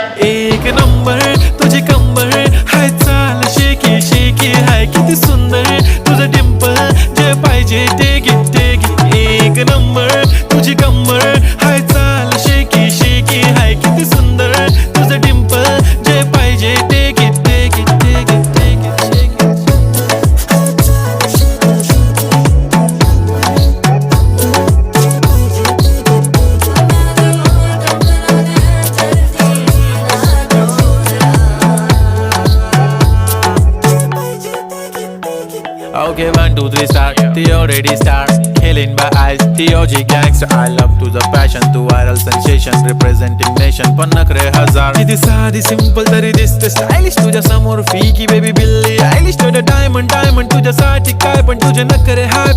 एक नंबर तुझी कंबर हाय, चाल शेकी शेकी हाय, किती सुंदर तुझं डिंपल, जे पाहिजे ते घे ते घे. एक नंबर तुझी कंबर हाय, चाल शेकी शेकी हाय, किती सुंदर तुझं डिंपल, जे पाहिजे ते घे ते घे ते घे ते घे. Okay, 1, 2, 3 start. The already start. Killing by eyes. The OG gangster. I love to the passion, to viral sensation, representing nation. पन्नकरे हजार. किती साधी simple तरी दिसते stylish तुझ्या समोर. फीकी baby बिल्ली. Stylish to the diamond, diamond तुझ्यासाठी काय पण तुझे नखरे हाय.